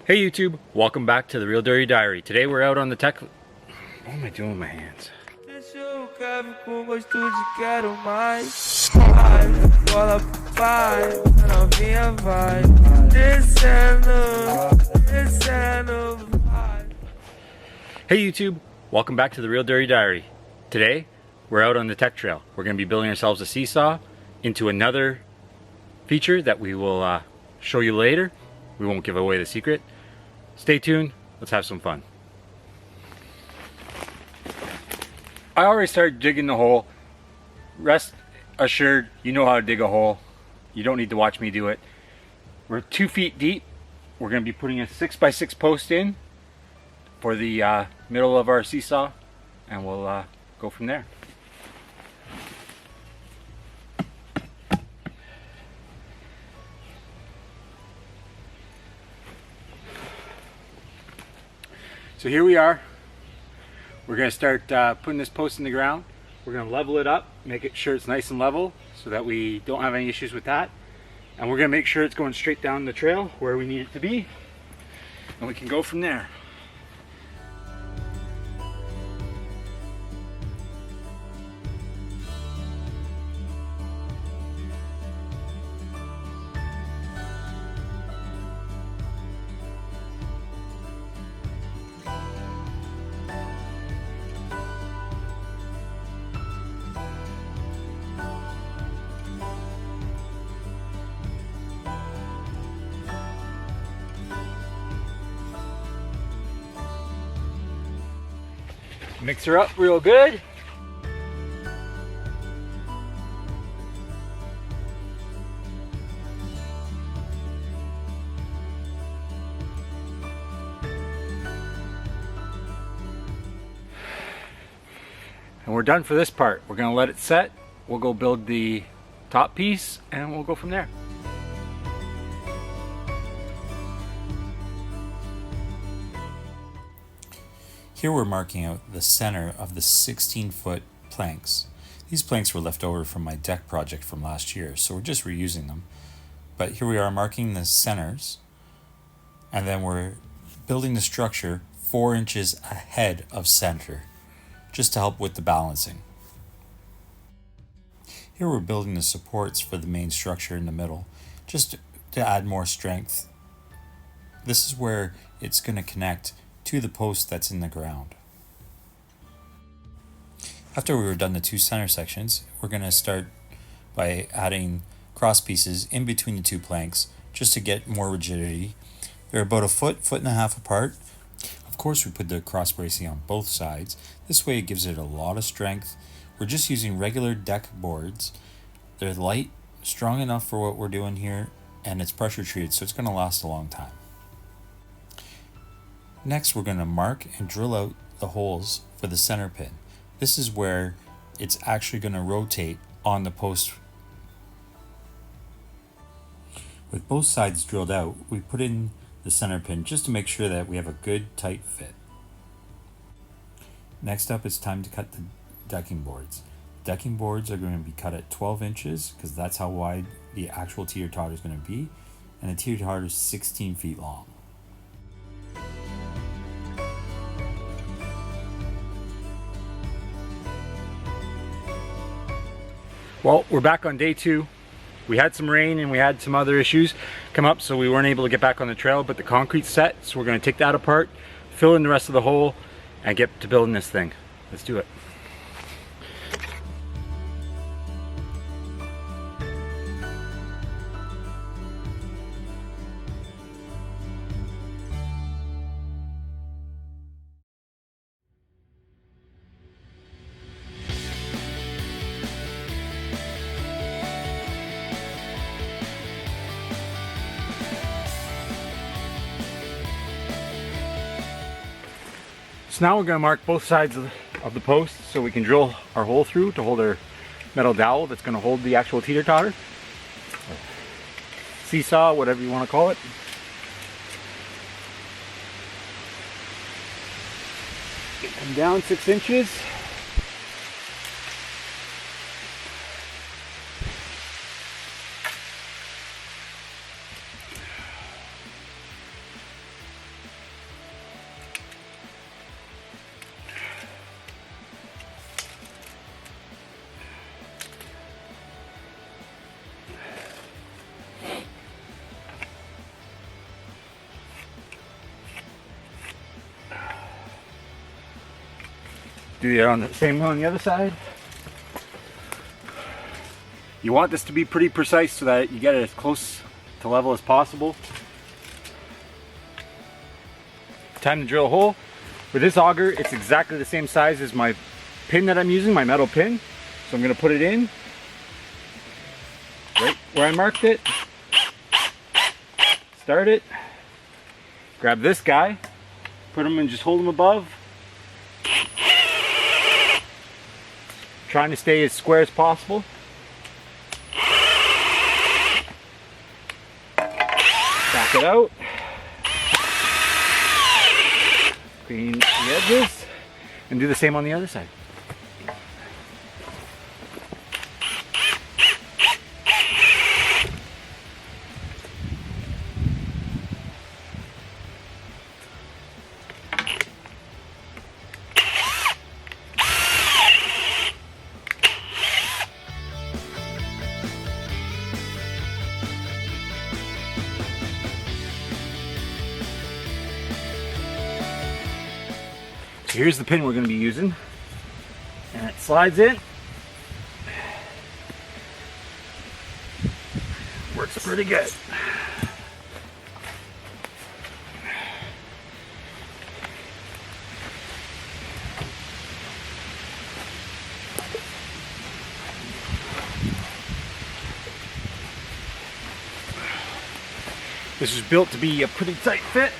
Hey YouTube, welcome back to the Real Dirty Diary. Today we're out on the tech... What am I doing with my hands? Hey YouTube, welcome back to the Real Dirty Diary. Today we're out on the tech trail. We're going to be building ourselves a seesaw into another feature that we will show you later. We won't give away the secret. Stay tuned, let's have some fun. I already started digging the hole. Rest assured, you know how to dig a hole. You don't need to watch me do it. We're 2 feet deep. We're going to be putting a 6x6 post in for the middle of our seesaw, and we'll go from there. So here we are. We're going to start putting this post in the ground. We're going to level it up, make it sure it's nice and level so that we don't have any issues with that. And we're going to make sure it's going straight down the trail where we need it to be. And we can go from there. Mix her up real good. And we're done for this part. We're going to let it set. We'll go build the top piece and we'll go from there. Here we're marking out the center of the 16-foot planks. These planks were left over from my deck project from last year, so we're just reusing them. But here we are marking the centers, and then we're building the structure 4 inches ahead of center, just to help with the balancing. Here we're building the supports for the main structure in the middle, just to add more strength. This is where it's going to connect to the post that's in the ground. After we were done the 2 center sections, we're going to start by adding cross pieces in between the 2 planks just to get more rigidity. They're about a foot and a half apart. Of course, we put the cross bracing on both sides. This way it gives it a lot of strength. We're just using regular deck boards. They're light, strong enough for what we're doing here, and it's pressure treated, so it's going to last a long time. Next, we're going to mark and drill out the holes for the center pin. This is where it's actually going to rotate on the post. With both sides drilled out, we put in the center pin just to make sure that we have a good tight fit. Next up, it's time to cut the decking boards. Decking boards are going to be cut at 12 inches because that's how wide the actual teeter totter is going to be, and the teeter totter is 16 feet long. Well, we're back on day 2. We had some rain and we had some other issues come up, so we weren't able to get back on the trail, but the concrete's set, so we're going to take that apart, fill in the rest of the hole, and get to building this thing. Let's do it. So now we're going to mark both sides of the post so we can drill our hole through to hold our metal dowel that's going to hold the actual teeter totter, seesaw, whatever you want to call it. Come down 6 inches. Do the same on the other side. You want this to be pretty precise so that you get it as close to level as possible. Time to drill a hole. With this auger, it's exactly the same size as my pin that I'm using, my metal pin. So I'm going to put it in right where I marked it. Start it. Grab this guy, put him and just hold him above. Trying to stay as square as possible. Back it out. Clean the edges and do the same on the other side. So here's the pin we're going to be using, and it slides in. Works pretty good. This is built to be a pretty tight fit.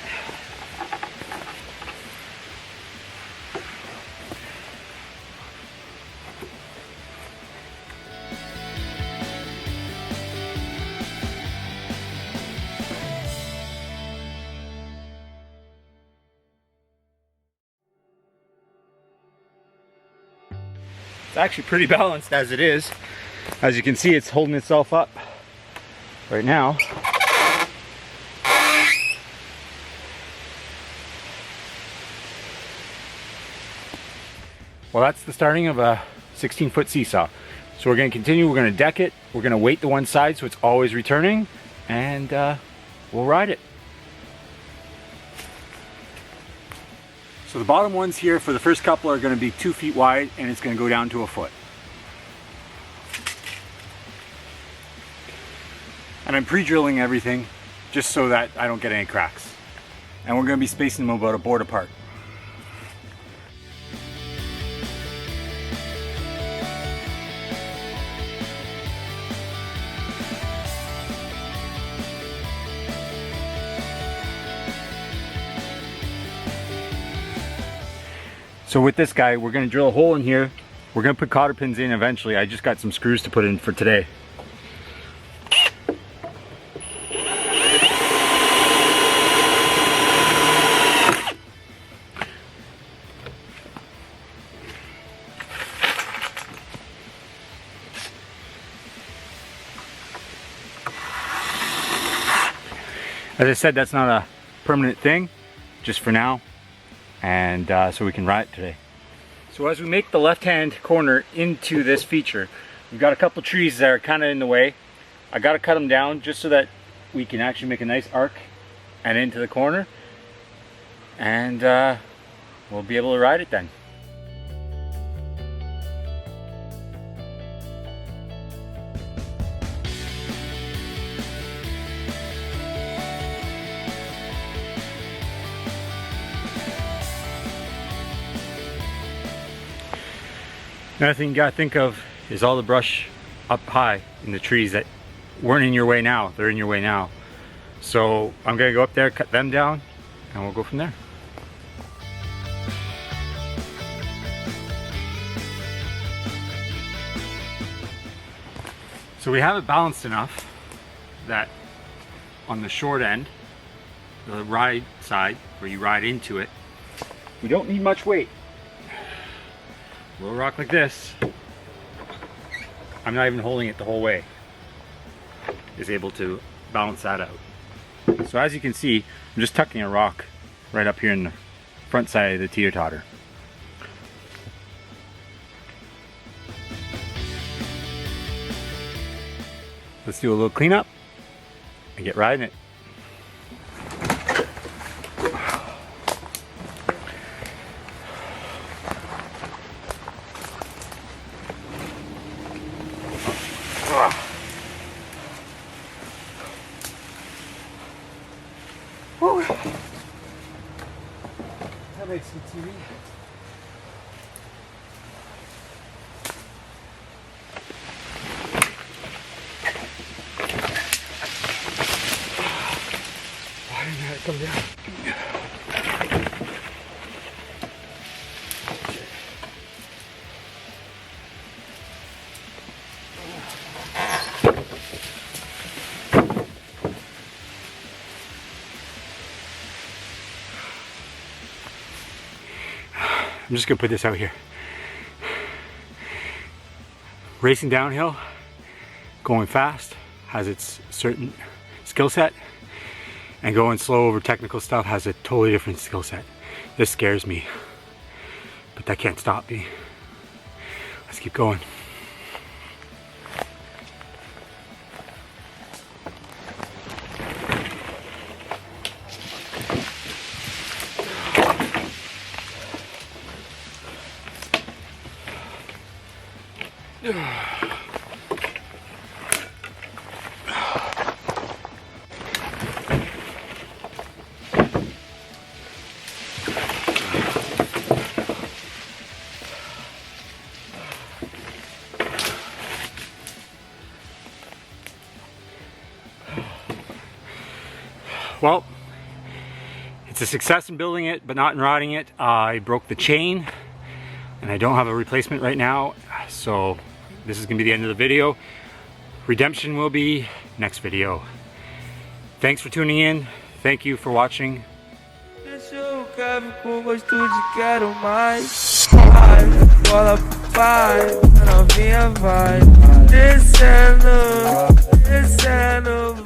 It's actually pretty balanced as it is. As you can see, it's holding itself up right now. Well, that's the starting of a 16-foot seesaw. So we're going to continue, we're going to deck it, we're going to weight the one side so it's always returning, and we'll ride it. So the bottom ones here for the first couple are going to be 2 feet wide, and it's going to go down to a foot. And I'm pre-drilling everything just so that I don't get any cracks. And we're going to be spacing them about a board apart. So with this guy, we're going to drill a hole in here. We're going to put cotter pins in eventually. I just got some screws to put in for today. As I said, that's not a permanent thing, just for now. And so we can ride it today. So as we make the left-hand corner into this feature, we've got a couple trees that are kind of in the way. I got to cut them down just so that we can actually make a nice arc and into the corner, and we'll be able to ride it then. Another thing you gotta think of is all the brush up high in the trees that weren't in your way now. They're in your way now. So I'm gonna go up there, cut them down, and we'll go from there. So we have it balanced enough that on the short end, the ride side, where you ride into it, we don't need much weight. We'll rock like this. I'm not even holding it the whole way. Is able to balance that out. So as you can see, I'm just tucking a rock right up here in the front side of the teeter totter. Let's do a little cleanup and get riding it. Woo. That makes some TV. Why didn't that come down? I'm just gonna put this out here. Racing downhill, going fast has its certain skill set, and going slow over technical stuff has a totally different skill set. This scares me, but that can't stop me. Let's keep going. Well, it's a success in building it, but not in riding it. I broke the chain, and I don't have a replacement right now, so this is gonna be the end of the video. Redemption will be next video. Thanks for tuning in. Thank you for watching. Descendo